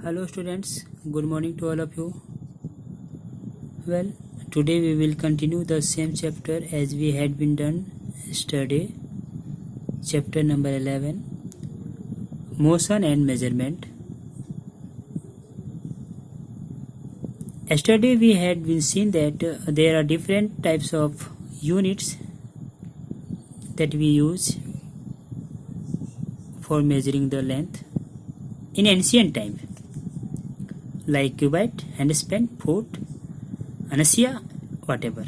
Hello students, good morning to all of you. Well, today we will continue the same chapter as we had been done yesterday. Chapter number 11, Motion and Measurement. Yesterday we had been seen that there are different types of units that we use for measuring the length in ancient time, like cubit, handspan, foot, anasia, whatever.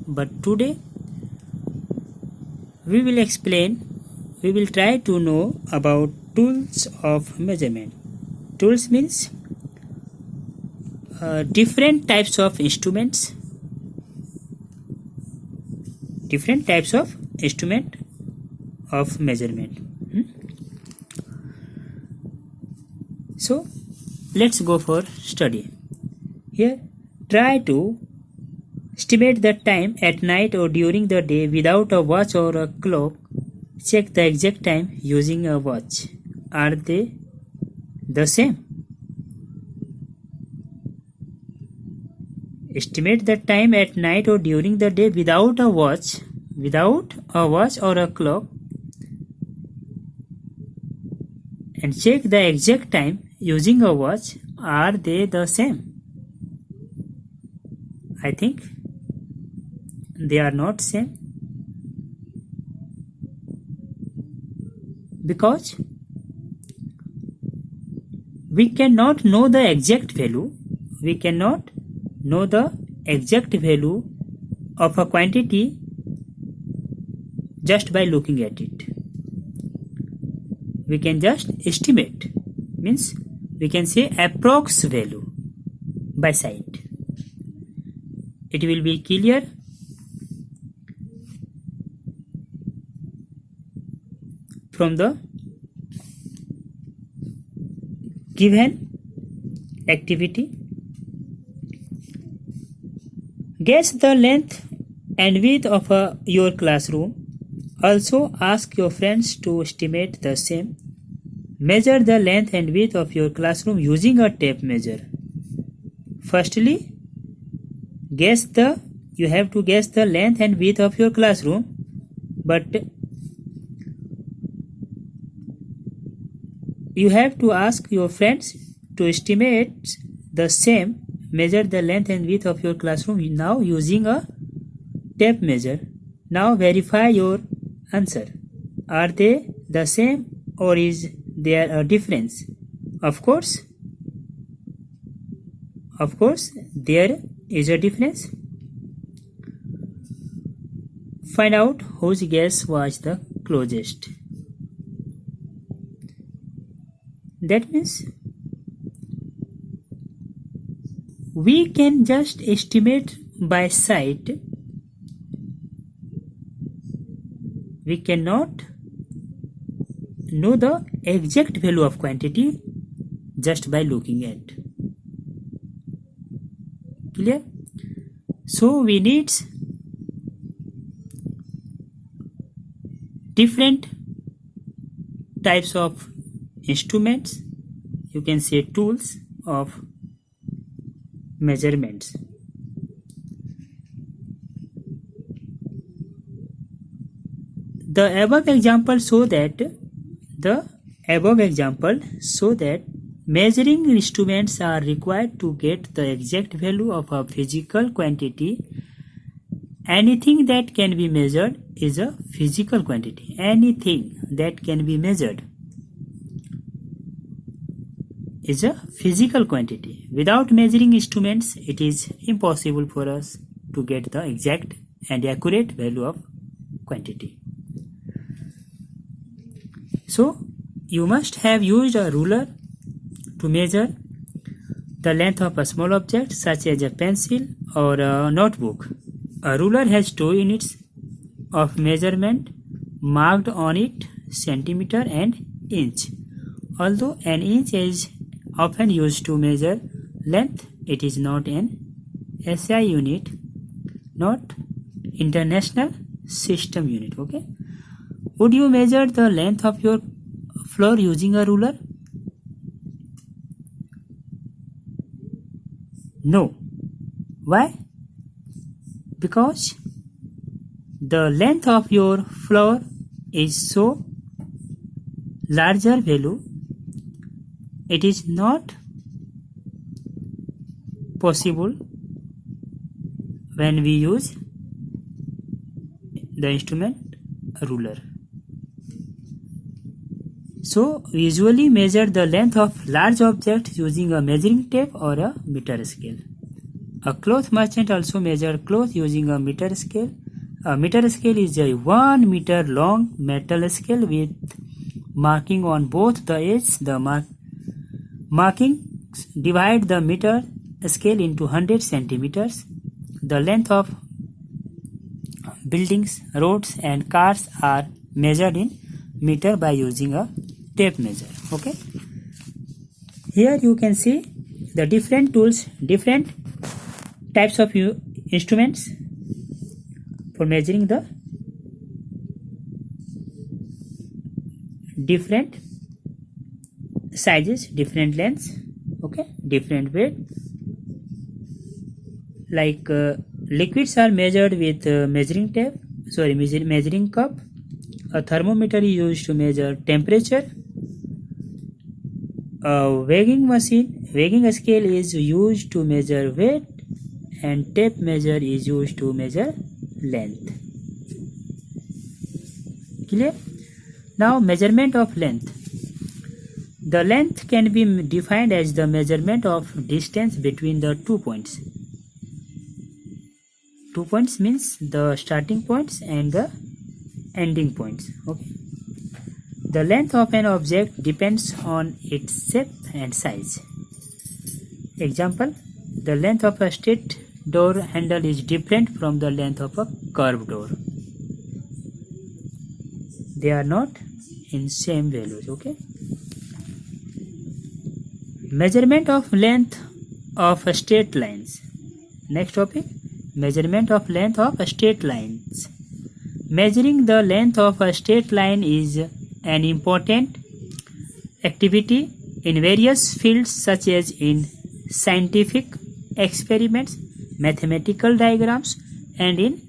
But today we will try to know about tools of measurement. Tools means different types of instruments, of measurement. So let's go for study. Here, try to estimate the time at night or during the day without a watch or a clock. Check the exact time using a watch. Are they the same? Estimate the time at night or during the day without a watch or a clock, and check the exact time using a watch. Are they the same? I think they are not same, because we cannot know the exact value. We cannot know the exact value of a quantity just by looking at it. We can just estimate, means we can say approx value by sight. It will be clear. From the given activity, guess the length and width of your classroom. Also ask your friends to estimate the same. Measure the length and width of your classroom using a tape measure. Firstly, you have to guess the length and width of your classroom, but you have to ask your friends to estimate the same. Measure the length and width of your classroom now using a tape measure. Now verify your answer. Are they the same or is there a difference? Of course, there is a difference. Find out whose guess was the closest. That means we can just estimate by sight. We cannot know the exact value of quantity just by looking at. Clear? So we need different types of instruments, you can say tools of measurements. The above example show that measuring instruments are required to get the exact value of a physical quantity. Anything that can be measured is a physical quantity. Anything that can be measured is a physical quantity. Without measuring instruments, it is impossible for us to get the exact and accurate value of quantity. So, you must have used a ruler to measure the length of a small object such as a pencil or a notebook. A ruler has 2 units of measurement marked on it, centimeter and inch. Although an inch is often used to measure length, it is not an SI unit, not International System Unit. Okay. Would you measure the length of your floor using a ruler? No. Why? Because the length of your floor is so larger value, it is not possible when we use the instrument ruler. So we usually measure the length of large objects using a measuring tape or a meter scale. A cloth merchant also measures cloth using a meter scale. A meter scale is a 1 meter long metal scale with marking on both the edges. The markings divide the meter scale into 100 centimeters. The length of buildings, roads and cars are measured in meter by using a tape measure. Okay. Here you can see the different tools, different types of instruments for measuring the different sizes, different lengths, okay, different weight. Like liquids are measured with measuring tape, measuring cup. A thermometer is used to measure temperature. A weighing scale is used to measure weight, and tape measure is used to measure length. Clear? Now measurement of length. The length can be defined as the measurement of distance between the 2 points. 2 points means the starting points and the ending points. Okay. The length of an object depends on its shape and size. Example, the length of a straight door handle is different from the length of a curved door. They are not in same values. Okay. Measurement of length of straight lines. Next topic, measurement of length of straight lines. Measuring the length of a straight line is an important activity in various fields such as in scientific experiments, mathematical diagrams, and in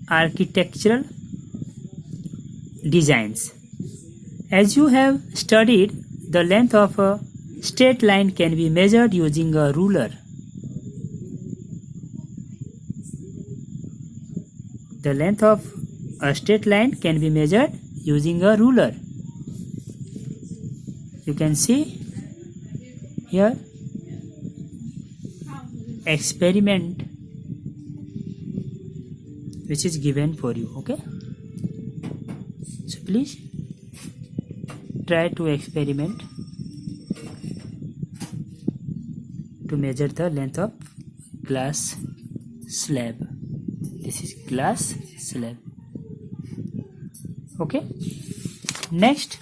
architectural designs. As you have studied, the length of a straight line can be measured using a ruler. The length of a straight line can be measured using a ruler. You can see here experiment which is given for you. Okay, so please try to experiment to measure the length of glass slab. This is glass slab. Okay, next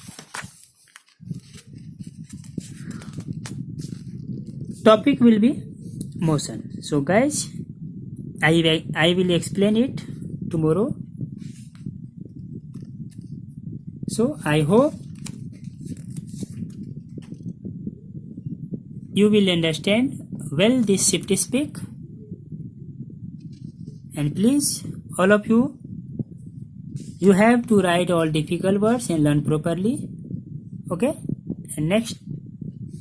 topic will be motion. So guys, I will explain it tomorrow. So I hope you will understand well this safety speak, and please all of you have to write all difficult words and learn properly. Okay, and next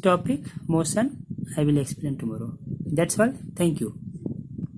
topic, motion, I will explain tomorrow. That's all. Thank you.